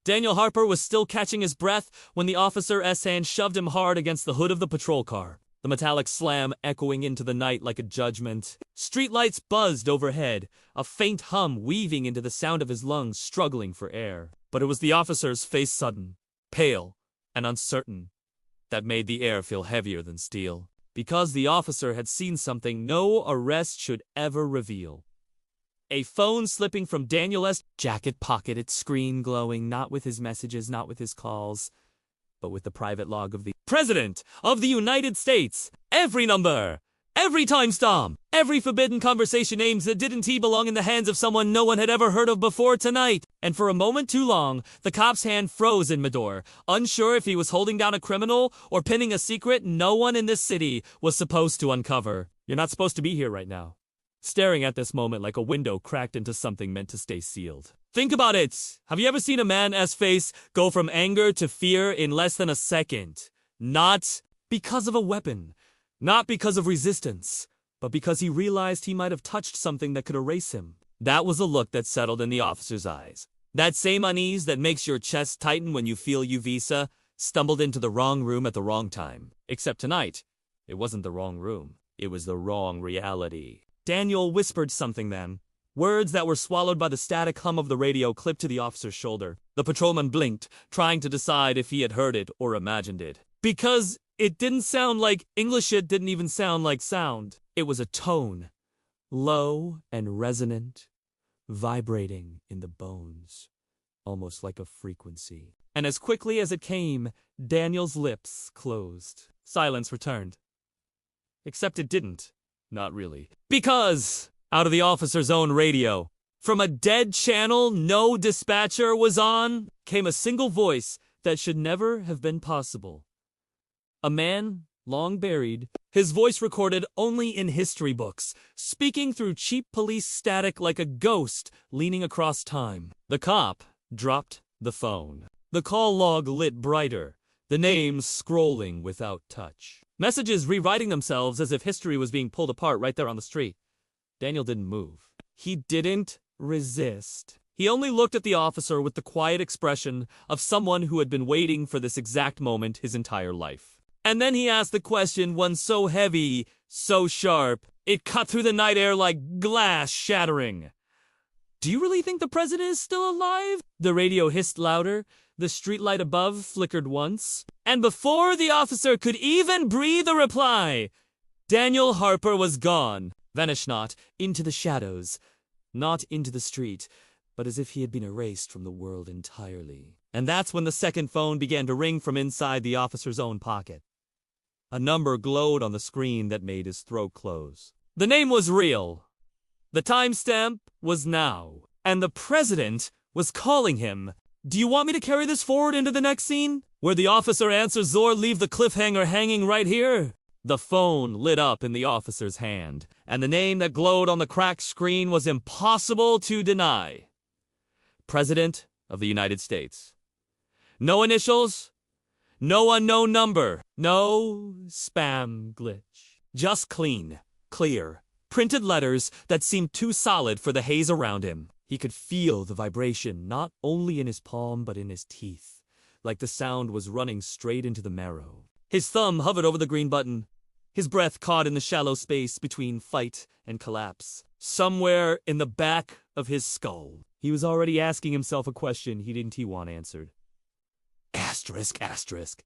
Daniel Harper was still catching his breath when the officer's hand shoved him hard against the hood of the patrol car, the metallic slam echoing into the night like a judgment. Streetlights buzzed overhead, a faint hum weaving into the sound of his lungs struggling for air. But it was the officer's face, sudden, pale, and uncertain, that made the air feel heavier than steel. Because the officer had seen something no arrest should ever reveal. A phone slipping from Daniel's jacket pocket, its screen glowing, not with his messages, not with his calls, but with the private log of the President of the United States. Every number, every timestamp, every forbidden conversation aims that didn't he belong in the hands of someone no one had ever heard of before tonight. And for a moment too long, the cop's hand froze in midair, unsure if he was holding down a criminal or pinning a secret no one in this city was supposed to uncover. You're not supposed to be here right now. Staring at this moment like a window cracked into something meant to stay sealed. Think about it. Have you ever seen a man's face go from anger to fear in less than a second? Not because of a weapon, not because of resistance, but because he realized he might have touched something that could erase him. That was a look that settled in the officer's eyes. That same unease that makes your chest tighten when you feel you visa stumbled into the wrong room at the wrong time. Except tonight, it wasn't the wrong room. It was the wrong reality. Daniel whispered something then. Words that were swallowed by the static hum of the radio clipped to the officer's shoulder. The patrolman blinked, trying to decide if he had heard it or imagined it. Because it didn't sound like English, it didn't even sound like sound. It was a tone, low and resonant, vibrating in the bones, almost like a frequency. And as quickly as it came, Daniel's lips closed. Silence returned. Except it didn't. Not really. Because, out of the officer's own radio, from a dead channel no dispatcher was on, came a single voice that should never have been possible. A man, long buried, his voice recorded only in history books, speaking through cheap police static like a ghost leaning across time. The cop dropped the phone. The call log lit brighter, the names scrolling without touch. Messages rewriting themselves as if history was being pulled apart right there on the street. Daniel didn't move. He didn't resist. He only looked at the officer with the quiet expression of someone who had been waiting for this exact moment his entire life. And then he asked the question, one so heavy, so sharp, it cut through the night air like glass shattering. Do you really think the president is still alive? The radio hissed louder. The streetlight above flickered once. And before the officer could even breathe a reply, Daniel Harper was gone. Vanished not into the shadows, not into the street, but as if he had been erased from the world entirely. And that's when the second phone began to ring from inside the officer's own pocket. A number glowed on the screen that made his throat close. The name was real. The timestamp was now. And the president was calling him. Do you want me to carry this forward into the next scene? Where the officer answers, or leave the cliffhanger hanging right here? The phone lit up in the officer's hand, and the name that glowed on the cracked screen was impossible to deny. President of the United States. No initials, no unknown number, no spam glitch. Just clean, clear, printed letters that seemed too solid for the haze around him. He could feel the vibration not only in his palm but in his teeth, like the sound was running straight into the marrow. His thumb hovered over the green button, his breath caught in the shallow space between fight and collapse. Somewhere in the back of his skull, he was already asking himself a question he didn't want answered. Asterisk, asterisk.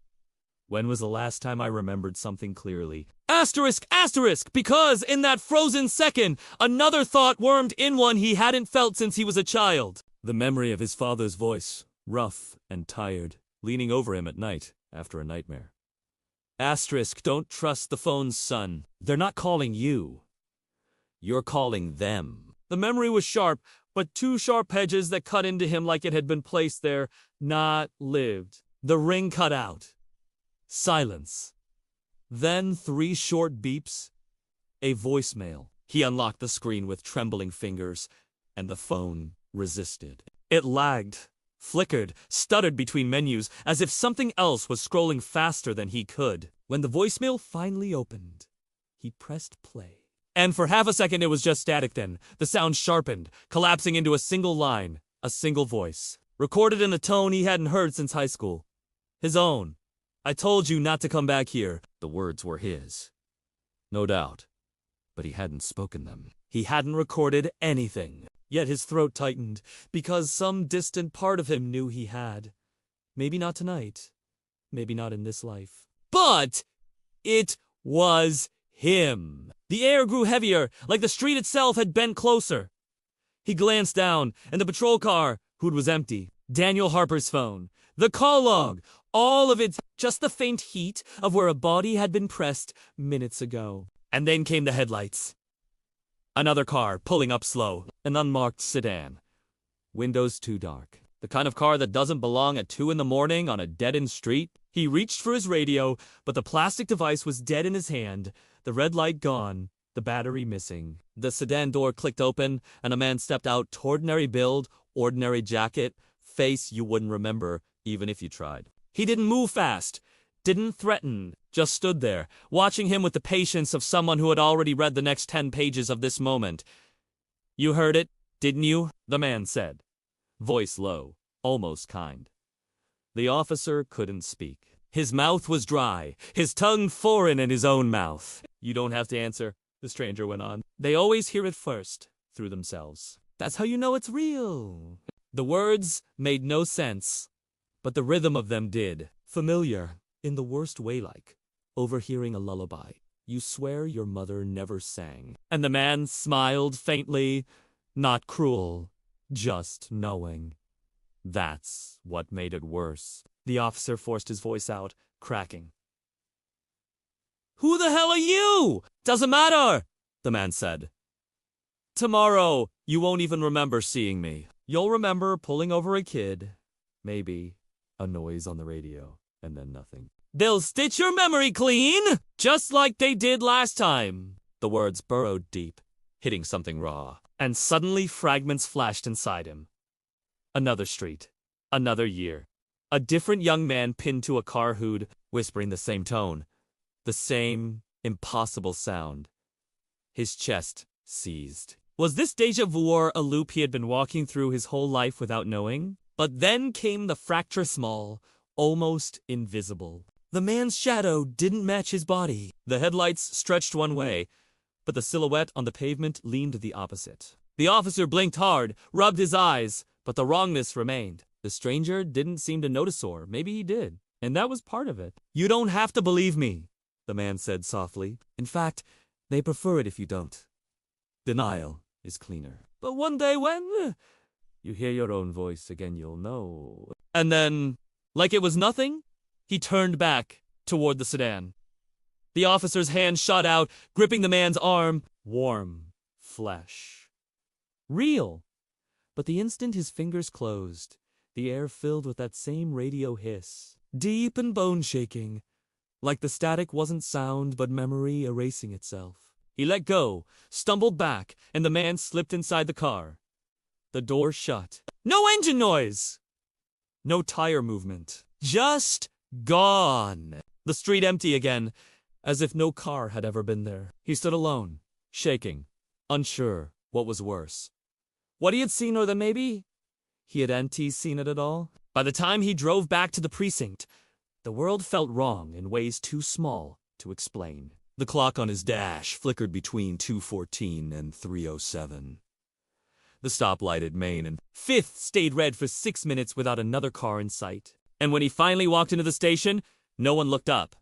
When was the last time I remembered something clearly? Asterisk, asterisk, because in that frozen second, another thought wormed in one he hadn't felt since he was a child. The memory of his father's voice, rough and tired, leaning over him at night after a nightmare. Asterisk, don't trust the phones, son. They're not calling you. You're calling them. The memory was sharp, but two sharp edges that cut into him like it had been placed there, not lived. The ring cut out. Silence. Then 3 short beeps. A voicemail. He unlocked the screen with trembling fingers, and the phone resisted. It lagged, flickered, stuttered between menus, as if something else was scrolling faster than he could. When the voicemail finally opened, he pressed play. And for half a second it was just static then. The sound sharpened, collapsing into a single line, a single voice. recorded in a tone he hadn't heard since high school. His own. "I told you not to come back here." The words were his. No doubt. But he hadn't spoken them. He hadn't recorded anything. Yet his throat tightened, because some distant part of him knew he had. Maybe not tonight. Maybe not in this life. But it was him. The air grew heavier, like the street itself had bent closer. He glanced down, and the patrol car, who'd was empty. Daniel Harper's phone. The call log. All of it, just the faint heat of where a body had been pressed minutes ago. And then came the headlights. Another car, pulling up slow. An unmarked sedan. Windows too dark. The kind of car that doesn't belong at 2 in the morning on a dead-end street. He reached for his radio, but the plastic device was dead in his hand. The red light gone. The battery missing. The sedan door clicked open, and a man stepped out. Ordinary build, ordinary jacket, face you wouldn't remember, even if you tried. He didn't move fast, didn't threaten, just stood there, watching him with the patience of someone who had already read the next 10 pages of this moment. "You heard it, didn't you?" the man said. Voice low, almost kind. The officer couldn't speak. His mouth was dry, his tongue foreign in his own mouth. "You don't have to answer," the stranger went on. "They always hear it first, through themselves. That's how you know it's real." The words made no sense, but the rhythm of them did. Familiar, in the worst way, like overhearing a lullaby. You swear your mother never sang. And the man smiled faintly, not cruel, just knowing. That's what made it worse. The officer forced his voice out, cracking. "Who the hell are you?" "Doesn't matter," the man said. "Tomorrow, you won't even remember seeing me. You'll remember pulling over a kid. Maybe a noise on the radio, and then nothing. They'll stitch your memory clean, just like they did last time." The words burrowed deep, hitting something raw, and suddenly fragments flashed inside him. Another street, another year, a different young man pinned to a car hood, whispering the same tone, the same impossible sound. His chest seized. Was this déjà vu or a loop he had been walking through his whole life without knowing? But then came the fracture small, almost invisible. The man's shadow didn't match his body. The headlights stretched one way, but the silhouette on the pavement leaned the opposite. The officer blinked hard, rubbed his eyes, but the wrongness remained. The stranger didn't seem to notice, or maybe he did, and that was part of it. "You don't have to believe me," the man said softly. "In fact, they prefer it if you don't. Denial is cleaner. But one day when you hear your own voice again, you'll know." And then, like it was nothing, he turned back toward the sedan. The officer's hand shot out, gripping the man's arm. Warm flesh. Real. But the instant his fingers closed, the air filled with that same radio hiss, deep and bone-shaking, like the static wasn't sound but memory erasing itself. He let go, stumbled back, and the man slipped inside the car. The door shut. No engine noise! No tire movement. Just gone. The street empty again, as if no car had ever been there. He stood alone, shaking, unsure what was worse. What he had seen, or that maybe he hadn't seen it at all. By the time he drove back to the precinct, the world felt wrong in ways too small to explain. The clock on his dash flickered between 2:14 and 3:07. The stoplight at Main and 5th stayed red for 6 minutes without another car in sight. And when he finally walked into the station, no one looked up.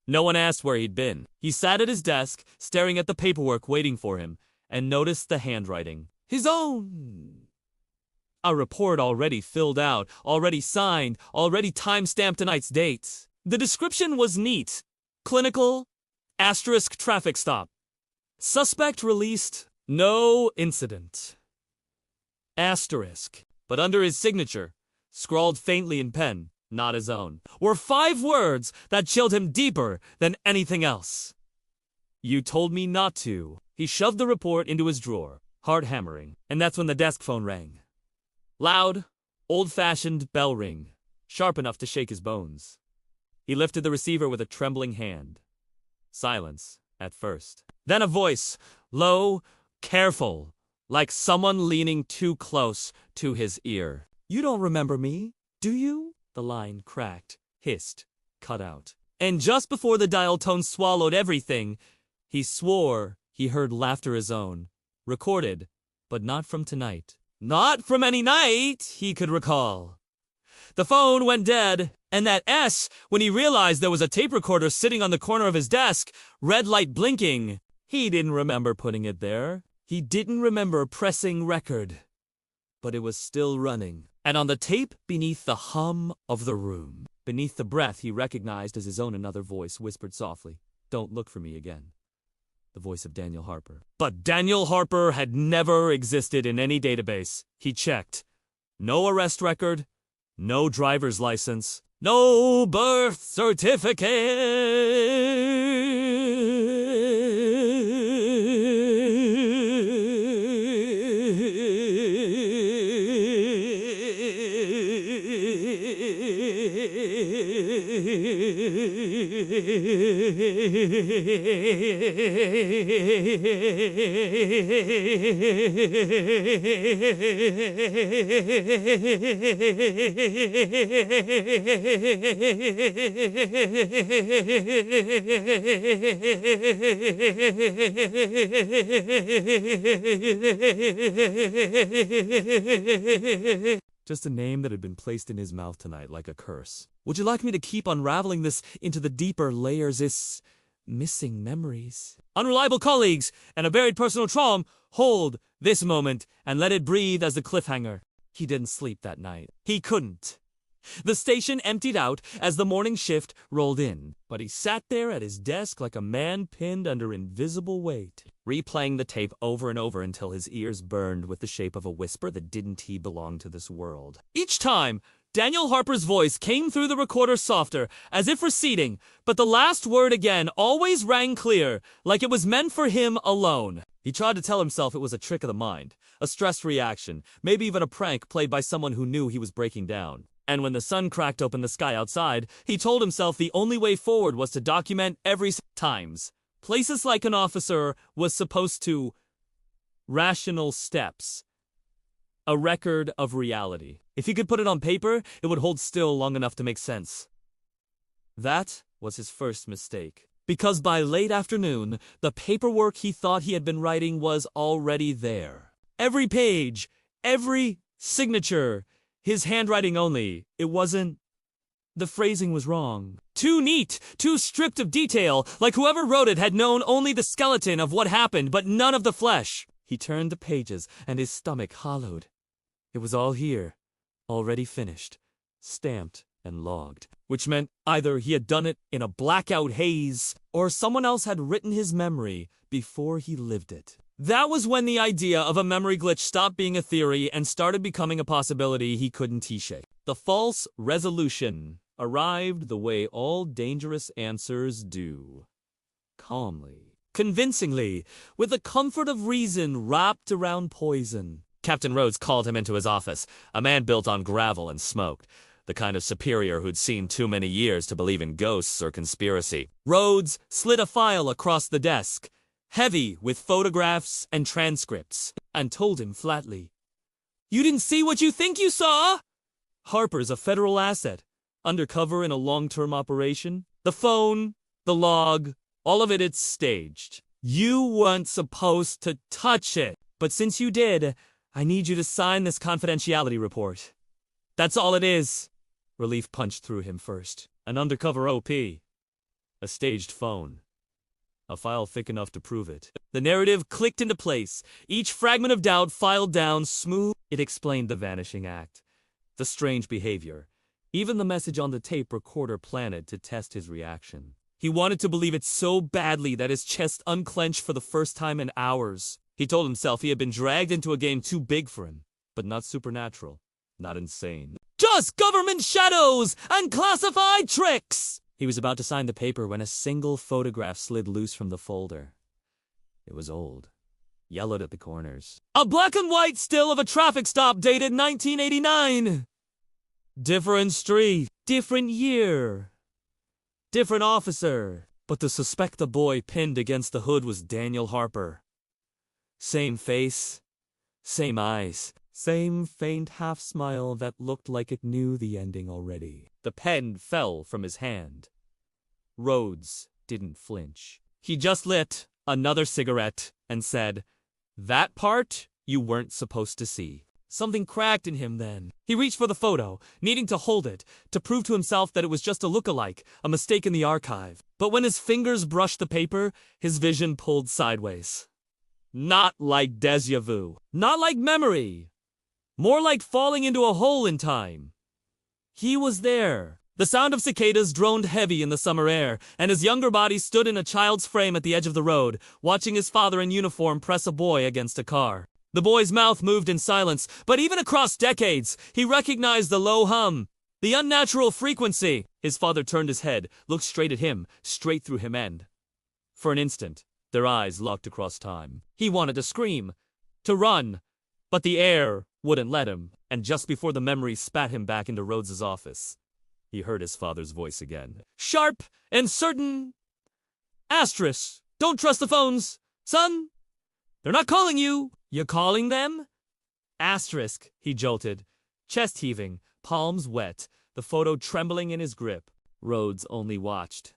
No one asked where he'd been. He sat at his desk, staring at the paperwork waiting for him, and noticed the handwriting. His own! A report already filled out, already signed, already time-stamped tonight's date. The description was neat. Clinical, * traffic stop. Suspect released, no incident. Asterisk. But under his signature, scrawled faintly in pen, not his own, were 5 words that chilled him deeper than anything else. "You told me not to." He shoved the report into his drawer, heart hammering, and that's when the desk phone rang. Loud, old-fashioned bell ring, sharp enough to shake his bones. He lifted the receiver with a trembling hand. Silence, at first. Then a voice, low, careful, like someone leaning too close to his ear. You don't remember me, do you? The line cracked, hissed, cut out. And just before the dial tone swallowed everything, he swore he heard laughter his own, recorded, but not from tonight. Not from any night he could recall. The phone went dead, and that S, when he realized there was a tape recorder sitting on the corner of his desk, red light blinking, he didn't remember putting it there. He didn't remember pressing record. But it was still running, and on the tape beneath the hum of the room. Beneath the breath he recognized as his own another voice whispered softly, "Don't look for me again." The voice of Daniel Harper. But Daniel Harper had never existed in any database. He checked. No arrest record, no driver's license, no birth Just a name that had been placed in his mouth tonight like a curse. Would you like me to keep unraveling this into the deeper layers? This missing memories. Unreliable colleagues and a buried personal trauma. Hold this moment and let it breathe as a cliffhanger. He didn't sleep that night. He couldn't. The station emptied out as the morning shift rolled in, but he sat there at his desk like a man pinned under invisible weight, replaying the tape over and over until his ears burned with the shape of a whisper that didn't he belong to this world. Each time, Daniel Harper's voice came through the recorder softer, as if receding, but the last word again always rang clear, like it was meant for him alone. He tried to tell himself it was a trick of the mind, a stress reaction, maybe even a prank played by someone who knew he was breaking down. And when the sun cracked open the sky outside, he told himself the only way forward was to document every times. Places like an officer was supposed to rational steps. A record of reality. If he could put it on paper, it would hold still long enough to make sense. That was his first mistake. Because by late afternoon, the paperwork he thought he had been writing was already there. Every page, every signature, his handwriting only. It wasn't. The phrasing was wrong. Too neat, too stripped of detail, like whoever wrote it had known only the skeleton of what happened, but none of the flesh. He turned the pages, and his stomach hollowed. It was all here, already finished, stamped and logged, which meant either he had done it in a blackout haze, or someone else had written his memory before he lived it. That was when the idea of a memory glitch stopped being a theory and started becoming a possibility he couldn't shake. The false resolution arrived the way all dangerous answers do. Calmly, convincingly, with the comfort of reason wrapped around poison. Captain Rhodes called him into his office, a man built on gravel and smoke, the kind of superior who'd seen too many years to believe in ghosts or conspiracy. Rhodes slid a file across the desk, heavy with photographs and transcripts, and told him flatly, "You didn't see what you think you saw? Harper's a federal asset, undercover in a long-term operation. The phone, the log, all of it's staged. You weren't supposed to touch it, but since you did, I need you to sign this confidentiality report. That's all it is." Relief punched through him first. An undercover OP. A staged phone. A file thick enough to prove it. The narrative clicked into place, each fragment of doubt filed down smooth. It explained the vanishing act, the strange behavior, even the message on the tape recorder planted to test his reaction. He wanted to believe it so badly that his chest unclenched for the first time in hours. He told himself he had been dragged into a game too big for him, but not supernatural, not insane. Just government shadows and classified tricks! He was about to sign the paper when a single photograph slid loose from the folder. It was old, yellowed at the corners. A black and white still of a traffic stop dated 1989. Different street, different year, different officer. But to suspect the boy pinned against the hood was Daniel Harper. Same face, same eyes, Same faint half-smile that looked like it knew the ending already. The pen fell from his hand. Rhodes didn't flinch. He just lit another cigarette and said, "That part you weren't supposed to see." Something cracked in him then. He reached for the photo, needing to hold it, to prove to himself that it was just a look-alike, a mistake in the archive. But when his fingers brushed the paper, his vision pulled sideways. Not like déjà vu. Not like memory. More like falling into a hole in time. He was there. The sound of cicadas droned heavy in the summer air, and his younger body stood in a child's frame at the edge of the road, watching his father in uniform press a boy against a car. The boy's mouth moved in silence, but even across decades, he recognized the low hum, the unnatural frequency. His father turned his head, looked straight at him, straight through him, and for an instant, their eyes locked across time. He wanted to scream, to run, but the air wouldn't let him, and just before the memory spat him back into Rhodes's office, he heard his father's voice again. Sharp and certain. Asterisk. Don't trust the phones, son. They're not calling you. You calling them? Asterisk, he jolted, chest heaving, palms wet, the photo trembling in his grip. Rhodes only watched,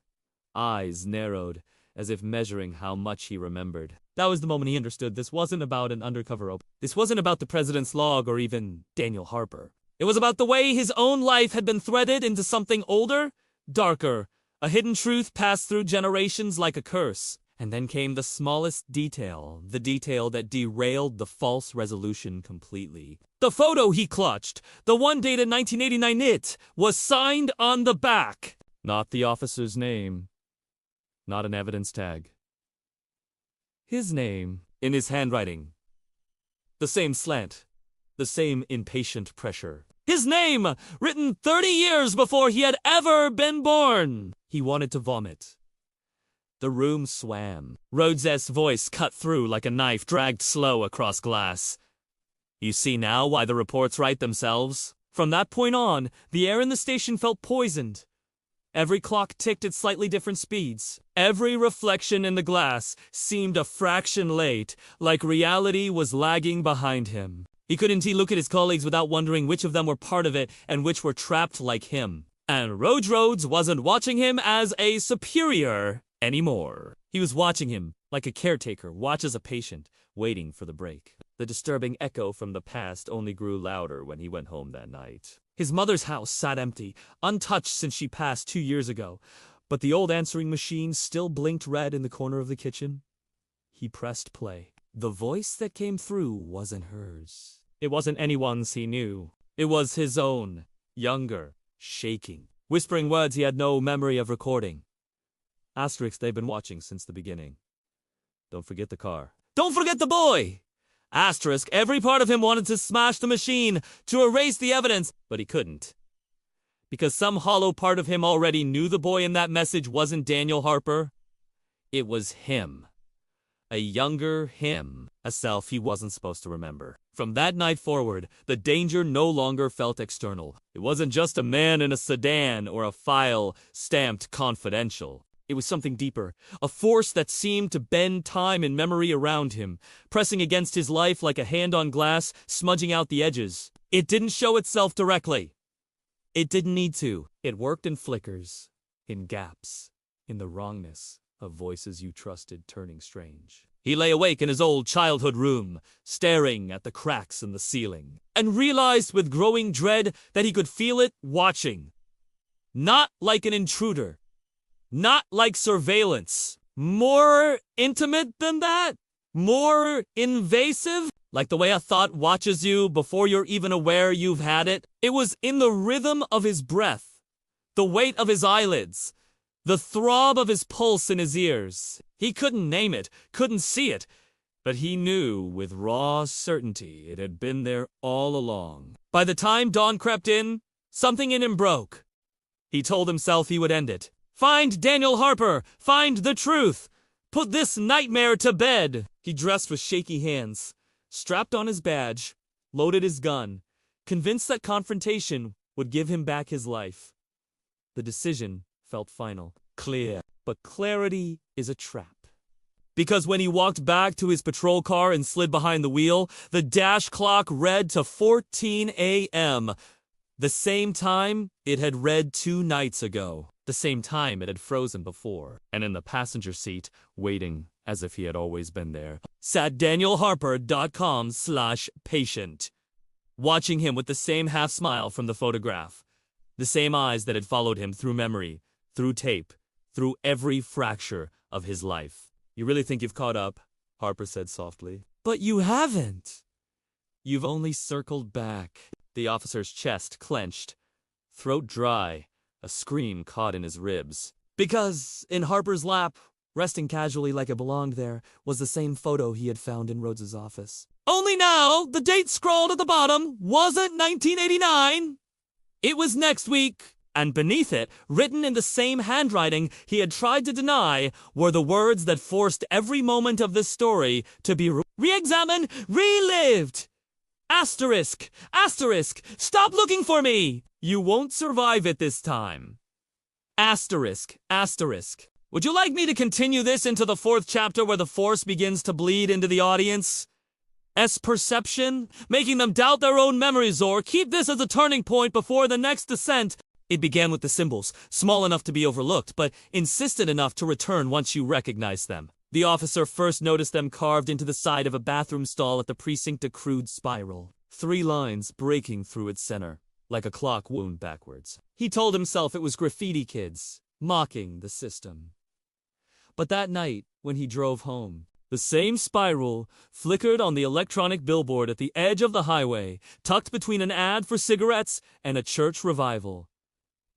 eyes narrowed, as if measuring how much he remembered. That was the moment he understood this wasn't about an undercover op. This wasn't about the president's log or even Daniel Harper. It was about the way his own life had been threaded into something older, darker, a hidden truth passed through generations like a curse. And then came the smallest detail, the detail that derailed the false resolution completely. The photo he clutched, the one dated 1989, it was signed on the back. Not the officer's name. Not an evidence tag. His name in his handwriting. The same slant. The same impatient pressure. His name, written 30 years before he had ever been born. He wanted to vomit. The room swam. Rhodes's voice cut through like a knife dragged slow across glass. You see now why the reports write themselves? From that point on, the air in the station felt poisoned. Every clock ticked at slightly different speeds. Every reflection in the glass seemed a fraction late, like reality was lagging behind him. He couldn't look at his colleagues without wondering which of them were part of it and which were trapped like him. And Rhodes wasn't watching him as a superior anymore. He was watching him like a caretaker watches a patient, waiting for the break. The disturbing echo from the past only grew louder when he went home that night. His mother's house sat empty, untouched since she passed 2 years ago, but the old answering machine still blinked red in the corner of the kitchen. He pressed play. The voice that came through wasn't hers. It wasn't anyone's he knew. It was his own, younger, shaking, whispering words he had no memory of recording. Asterisk, they've been watching since the beginning. Don't forget the car. Don't forget the boy! Asterisk, every part of him wanted to smash the machine, to erase the evidence, but he couldn't. Because some hollow part of him already knew the boy in that message wasn't Daniel Harper. It was him. A younger him. A self he wasn't supposed to remember. From that night forward, the danger no longer felt external. It wasn't just a man in a sedan or a file stamped confidential. It was something deeper, a force that seemed to bend time and memory around him, pressing against his life like a hand on glass, smudging out the edges. It didn't show itself directly. It didn't need to. It worked in flickers, in gaps, in the wrongness of voices you trusted turning strange. He lay awake in his old childhood room, staring at the cracks in the ceiling, and realized with growing dread that he could feel it watching. Not like an intruder. Not like surveillance. More intimate than that? More invasive? Like the way a thought watches you before you're even aware you've had it? It was in the rhythm of his breath, the weight of his eyelids, the throb of his pulse in his ears. He couldn't name it, couldn't see it, but he knew with raw certainty it had been there all along. By the time dawn crept in, something in him broke. He told himself he would end it. Find Daniel Harper! Find the truth! Put this nightmare to bed! He dressed with shaky hands, strapped on his badge, loaded his gun, convinced that confrontation would give him back his life. The decision felt final, clear. But clarity is a trap. Because when he walked back to his patrol car and slid behind the wheel, the dash clock read to 14 a.m., the same time it had read 2 nights ago, the same time it had frozen before. And in the passenger seat, waiting as if he had always been there, sat DanielHarper.com/patient, watching him with the same half smile from the photograph, the same eyes that had followed him through memory, through tape, through every fracture of his life. "You really think you've caught up?" Harper said softly. "But you haven't. You've only circled back." The officer's chest clenched, throat dry, a scream caught in his ribs. Because in Harper's lap, resting casually like it belonged there, was the same photo he had found in Rhodes's office. Only now, the date scrawled at the bottom wasn't 1989. It was next week. And beneath it, written in the same handwriting he had tried to deny, were the words that forced every moment of this story to be re-examined, relived. Asterisk, asterisk, stop looking for me! You won't survive it this time. Asterisk, asterisk. Would you like me to continue this into the 4th chapter where the force begins to bleed into the audience? Perception, making them doubt their own memories, or keep this as a turning point before the next descent. It began with the symbols, small enough to be overlooked, but insistent enough to return once you recognized them. The officer first noticed them carved into the side of a bathroom stall at the precinct, a crude spiral. 3 lines breaking through its center, like a clock wound backwards. He told himself it was graffiti kids, mocking the system. But that night, when he drove home, the same spiral flickered on the electronic billboard at the edge of the highway, tucked between an ad for cigarettes and a church revival.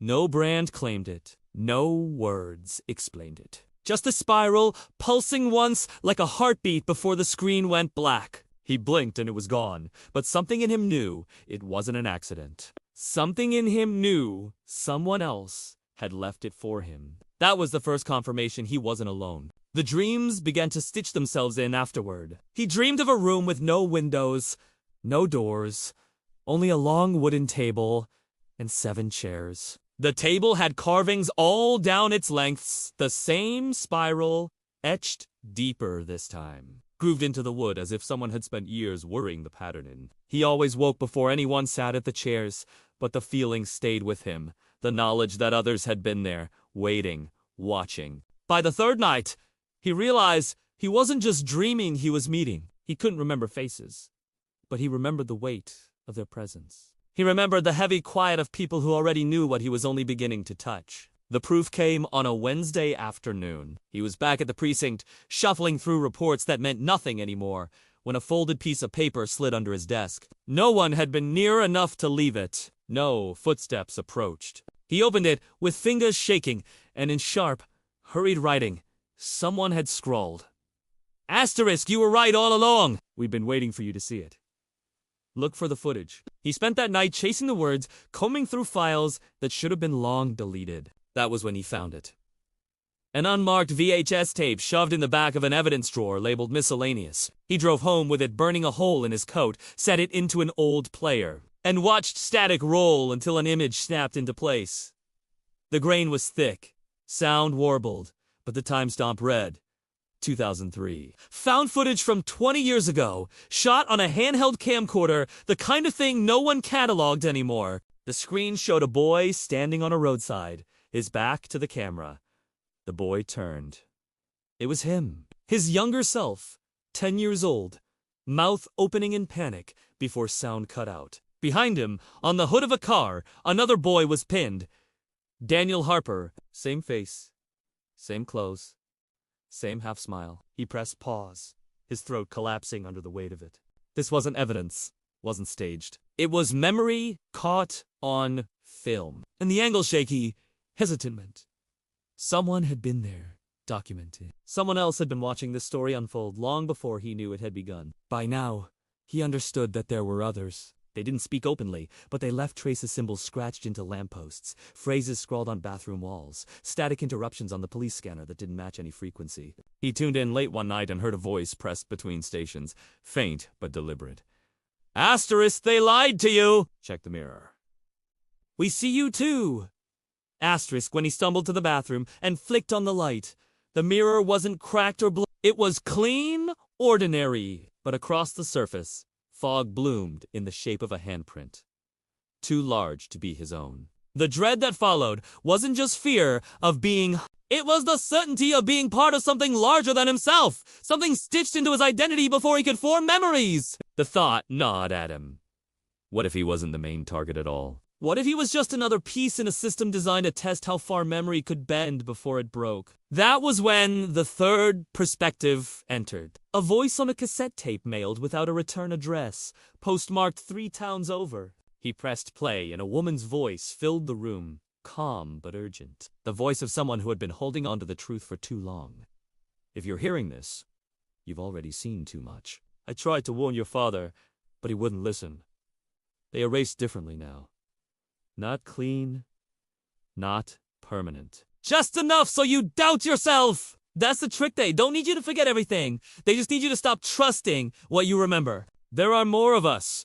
No brand claimed it. No words explained it. Just a spiral, pulsing once like a heartbeat before the screen went black. He blinked and it was gone, but something in him knew it wasn't an accident. Something in him knew someone else had left it for him. That was the first confirmation he wasn't alone. The dreams began to stitch themselves in afterward. He dreamed of a room with no windows, no doors, only a long wooden table and 7 chairs. The table had carvings all down its lengths, the same spiral, etched deeper this time, grooved into the wood as if someone had spent years worrying the pattern in. He always woke before anyone sat at the chairs, but the feeling stayed with him, the knowledge that others had been there, waiting, watching. By the 3rd night, he realized he wasn't just dreaming he was meeting. He couldn't remember faces, but he remembered the weight of their presence. He remembered the heavy quiet of people who already knew what he was only beginning to touch. The proof came on a Wednesday afternoon. He was back at the precinct, shuffling through reports that meant nothing anymore, when a folded piece of paper slid under his desk. No one had been near enough to leave it. No footsteps approached. He opened it with fingers shaking, and in sharp, hurried writing, someone had scrawled, "Asterisk, you were right all along. We've been waiting for you to see it. Look for the footage." He spent that night chasing the words, combing through files that should have been long deleted. That was when he found it. An unmarked VHS tape shoved in the back of an evidence drawer labeled miscellaneous. He drove home with it burning a hole in his coat, set it into an old player, and watched static roll until an image snapped into place. The grain was thick, sound warbled, but the timestamp read 2003. Found footage from 20 years ago, shot on a handheld camcorder, the kind of thing no one cataloged anymore. The screen showed a boy standing on a roadside, his back to the camera. The boy turned. It was him, his younger self, 10 years old, mouth opening in panic before sound cut out. Behind him, on the hood of a car, another boy was pinned. Daniel Harper, same face, same clothes, same half smile. He pressed pause, his throat collapsing under the weight of it. This wasn't evidence, wasn't staged. It was memory caught on film. And the angle shaky, hesitant. Someone had been there, documented. Someone else had been watching this story unfold long before he knew it had begun. By now, he understood that there were others. They didn't speak openly, but they left traces symbols scratched into lampposts, phrases scrawled on bathroom walls, static interruptions on the police scanner that didn't match any frequency. He tuned in late one night and heard a voice pressed between stations, faint but deliberate. "Asterisk, they lied to you!" Check the mirror. "We see you too!" Asterisk when he stumbled to the bathroom and flicked on the light. The mirror wasn't cracked or It was clean, ordinary, but across the surface, fog bloomed in the shape of a handprint, too large to be his own. The dread that followed wasn't just fear of being, it was the certainty of being part of something larger than himself, something stitched into his identity before he could form memories. The thought gnawed at him. What if he wasn't the main target at all? What if he was just another piece in a system designed to test how far memory could bend before it broke? That was when the third perspective entered. A voice on a cassette tape mailed without a return address, postmarked 3 towns over. He pressed play, and a woman's voice filled the room, calm but urgent. The voice of someone who had been holding on to the truth for too long. If you're hearing this, you've already seen too much. I tried to warn your father, but he wouldn't listen. They erase differently now. Not clean, not permanent. Just enough so you doubt yourself! That's the trick. They don't need you to forget everything. They just need you to stop trusting what you remember. There are more of us.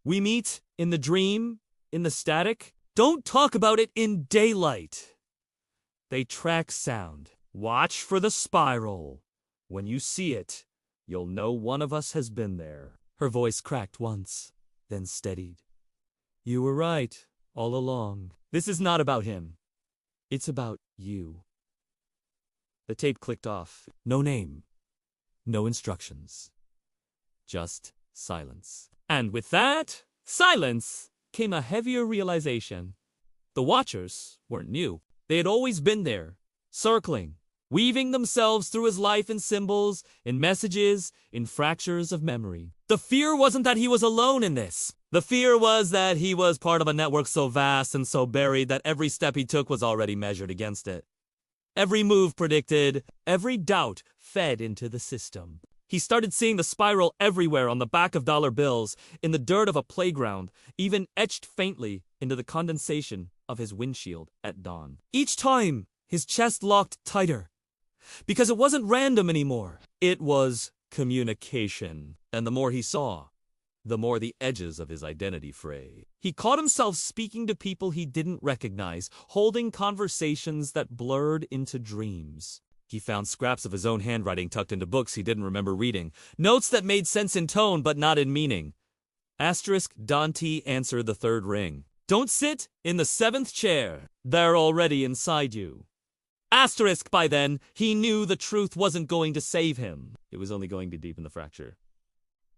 We meet in the dream, in the static. Don't talk about it in daylight. They track sound. Watch for the spiral. When you see it, you'll know one of us has been there. Her voice cracked once, then steadied. You were right, all along. This is not about him. It's about you. The tape clicked off. No name. No instructions. Just silence. And with that silence came a heavier realization. The Watchers weren't new. They had always been there, circling, weaving themselves through his life in symbols, in messages, in fractures of memory. The fear wasn't that he was alone in this. The fear was that he was part of a network so vast and so buried that every step he took was already measured against it. Every move predicted, every doubt fed into the system. He started seeing the spiral everywhere on the back of dollar bills, in the dirt of a playground, even etched faintly into the condensation of his windshield at dawn. Each time, his chest locked tighter, because it wasn't random anymore. It was communication. And the more he saw, the more the edges of his identity fray. He caught himself speaking to people he didn't recognize, holding conversations that blurred into dreams. He found scraps of his own handwriting tucked into books he didn't remember reading, notes that made sense in tone but not in meaning. Asterisk Dante answered the third ring. Don't sit in the 7th chair. They're already inside you. Asterisk by then, he knew the truth wasn't going to save him. It was only going to deepen the fracture.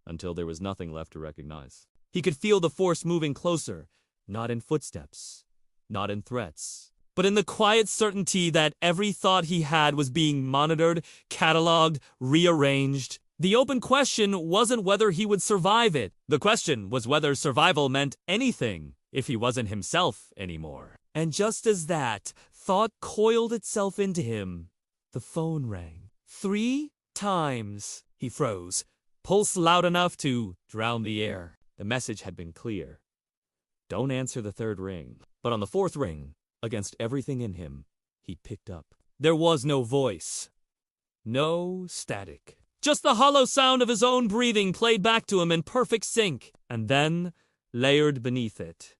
Until there was nothing left to recognize. He could feel the force moving closer, not in footsteps, not in threats, but in the quiet certainty that every thought he had was being monitored, cataloged, rearranged. The open question wasn't whether he would survive it. The question was whether survival meant anything if he wasn't himself anymore. And just as that thought coiled itself into him, the phone rang. 3 times. He froze, pulse loud enough to drown the air. The message had been clear. Don't answer the 3rd ring. But on the 4th ring, against everything in him, he picked up. There was no voice. No static. Just the hollow sound of his own breathing played back to him in perfect sync. And then, layered beneath it,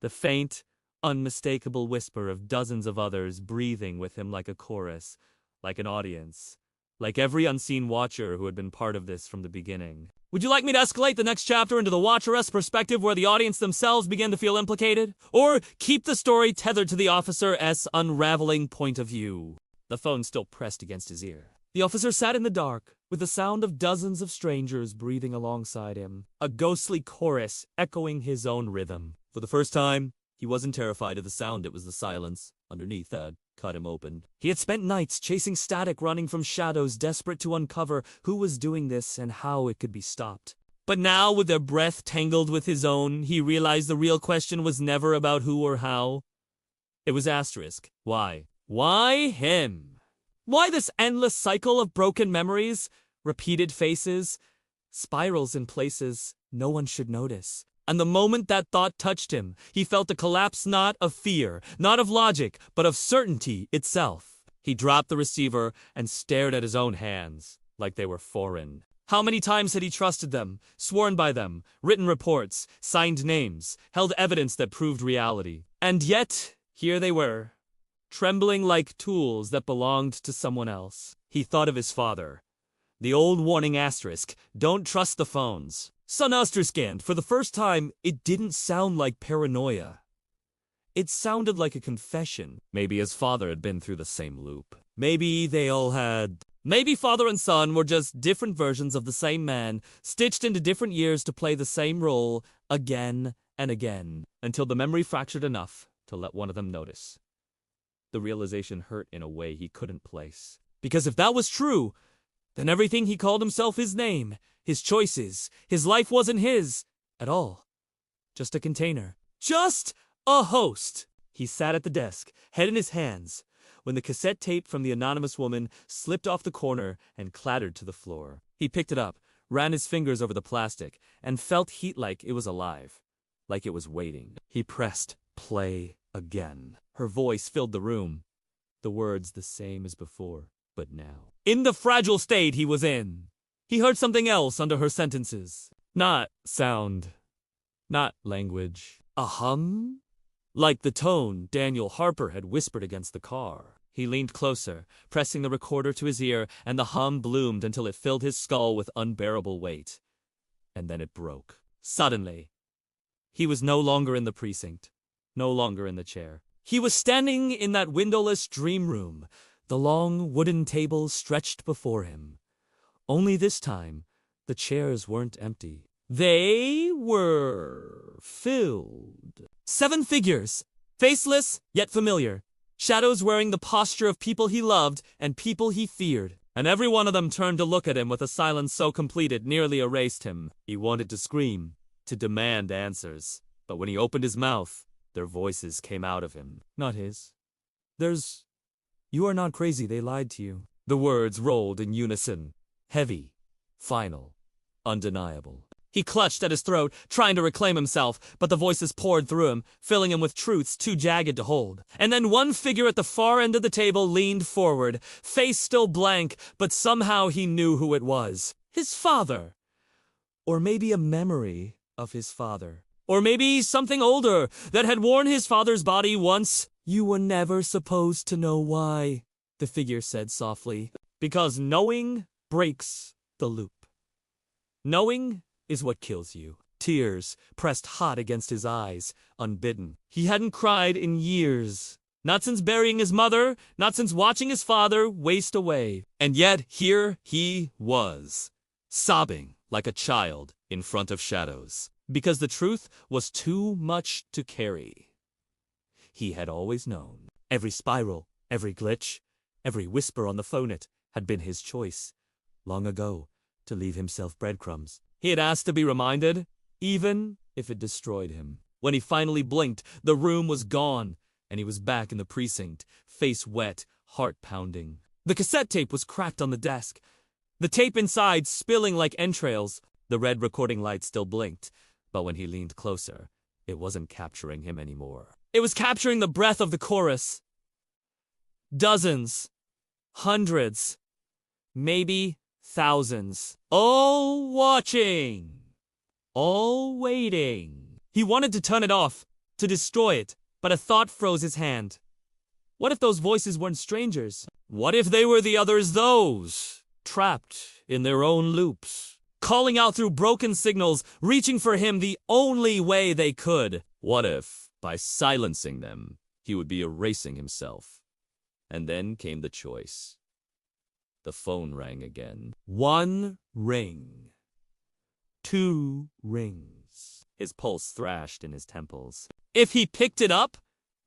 the faint, unmistakable whisper of dozens of others breathing with him like a chorus, like an audience, like every unseen watcher who had been part of this from the beginning. Would you like me to escalate the next chapter into the Watcher's perspective where the audience themselves begin to feel implicated? Or keep the story tethered to the officer's unraveling point of view? The phone still pressed against his ear. The officer sat in the dark, with the sound of dozens of strangers breathing alongside him, a ghostly chorus echoing his own rhythm. For the first time, he wasn't terrified of the sound. It was the silence underneath that cut him open. He had spent nights chasing static, running from shadows, desperate to uncover who was doing this and how it could be stopped. But now, with their breath tangled with his own, he realized the real question was never about who or how. It was asterisk. Why? Why him? Why this endless cycle of broken memories, repeated faces, spirals in places no one should notice? And the moment that thought touched him, he felt a collapse not of fear, not of logic, but of certainty itself. He dropped the receiver and stared at his own hands, like they were foreign. How many times had he trusted them, sworn by them, written reports, signed names, held evidence that proved reality? And yet, here they were, trembling like tools that belonged to someone else. He thought of his father, The old warning asterisk, don't trust the phones. Sun Oster scanned. For the first time, it didn't sound like paranoia. It sounded like a confession. Maybe his father had been through the same loop. Maybe they all had... Maybe father and son were just different versions of the same man, stitched into different years to play the same role again and again, until the memory fractured enough to let one of them notice. The realization hurt in a way he couldn't place. Because if that was true, then everything he called himself, his name, his choices, his life wasn't his at all. Just a container. Just a host. He sat at the desk, head in his hands, when the cassette tape from the anonymous woman slipped off the corner and clattered to the floor. He picked it up, ran his fingers over the plastic, and felt heat like it was alive, like it was waiting. He pressed play again. Her voice filled the room, the words the same as before, but now. In the fragile state he was in, he heard something else under her sentences. Not sound, not language. A hum? Like the tone Daniel Harper had whispered against the car. He leaned closer, pressing the recorder to his ear, and the hum bloomed until it filled his skull with unbearable weight. And then it broke. Suddenly. He was no longer in the precinct, no longer in the chair. He was standing in that windowless dream room, the long wooden table stretched before him. Only this time, the chairs weren't empty. They were filled. 7 figures, faceless yet familiar. Shadows wearing the posture of people he loved and people he feared. And every one of them turned to look at him with a silence so complete it nearly erased him. He wanted to scream, to demand answers. But when he opened his mouth, their voices came out of him. Not his. You are not crazy, they lied to you. The words rolled in unison. Heavy, final, undeniable. He clutched at his throat, trying to reclaim himself, but the voices poured through him, filling him with truths too jagged to hold. And then one figure at the far end of the table leaned forward, face still blank, but somehow he knew who it was. His father. Or maybe a memory of his father. Or maybe something older that had worn his father's body once. You were never supposed to know why, the figure said softly. Because knowing breaks the loop. Knowing is what kills you. Tears pressed hot against his eyes, unbidden. He hadn't cried in years. Not since burying his mother, not since watching his father waste away. And yet here he was, sobbing like a child in front of shadows. Because the truth was too much to carry. He had always known. Every spiral, every glitch, every whisper on the phonet had been his choice, long ago, to leave himself breadcrumbs. He had asked to be reminded, even if it destroyed him. When he finally blinked, the room was gone, and he was back in the precinct, face wet, heart pounding. The cassette tape was cracked on the desk, the tape inside spilling like entrails. The red recording light still blinked, but when he leaned closer, it wasn't capturing him anymore. It was capturing the breath of the chorus. Dozens, hundreds, maybe thousands. All watching. All waiting. He wanted to turn it off, to destroy it, but a thought froze his hand. What if those voices weren't strangers? What if they were the others those, trapped in their own loops, calling out through broken signals, reaching for him the only way they could? What if, by silencing them, he would be erasing himself? And then came the choice. The phone rang again. 1 ring. 2 rings. His pulse thrashed in his temples. If he picked it up,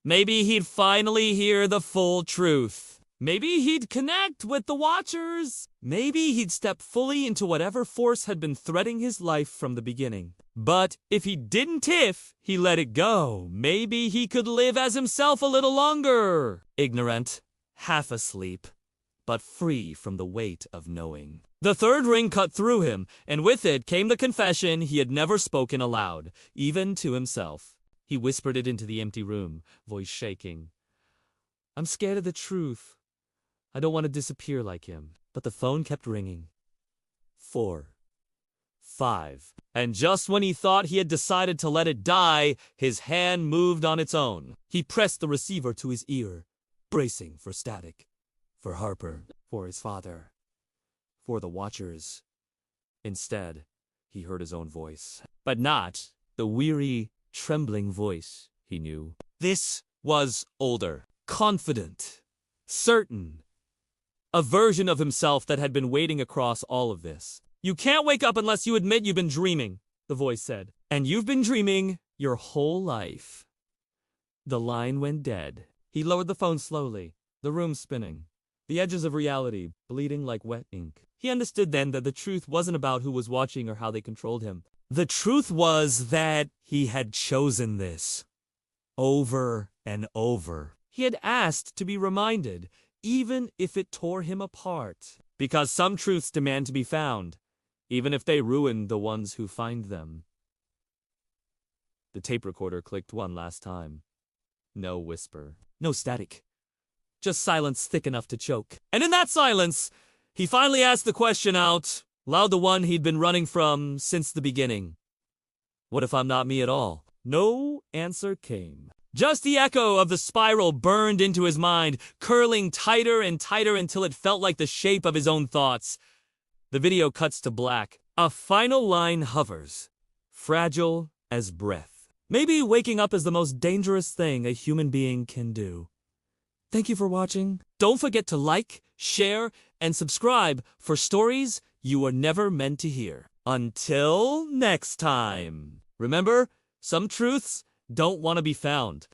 maybe he'd finally hear the full truth. Maybe he'd connect with the Watchers. Maybe he'd step fully into whatever force had been threading his life from the beginning. But if he didn't, if he let it go, maybe he could live as himself a little longer. Ignorant, half asleep, but free from the weight of knowing. The 3rd ring cut through him, and with it came the confession he had never spoken aloud, even to himself. He whispered it into the empty room, voice shaking. I'm scared of the truth. I don't want to disappear like him. But the phone kept ringing. 4, 5. And just when he thought he had decided to let it die, his hand moved on its own. He pressed the receiver to his ear, bracing for static. For Harper. For his father. for the watchers. Instead, he heard his own voice, but not the weary, trembling voice he knew. This was older, confident, certain. A version of himself that had been waiting across all of this. You can't wake up unless you admit you've been dreaming, the voice said. And you've been dreaming your whole life. The line went dead. He lowered the phone slowly, the room spinning, the edges of reality bleeding like wet ink. He understood then that the truth wasn't about who was watching or how they controlled him. The truth was that he had chosen this. Over and over. He had asked to be reminded, even if it tore him apart. Because some truths demand to be found, even if they ruin the ones who find them. The tape recorder clicked one last time. No whisper. No static. Just silence thick enough to choke. And in that silence, he finally asked the question out loud, the one he'd been running from since the beginning. What if I'm not me at all? No answer came. Just the echo of the spiral burned into his mind, curling tighter and tighter until it felt like the shape of his own thoughts. The video cuts to black. A final line hovers, fragile as breath. Maybe waking up is the most dangerous thing a human being can do. Thank you for watching. Don't forget to like, share, and subscribe for stories you were never meant to hear. Until next time. Remember, some truths don't want to be found.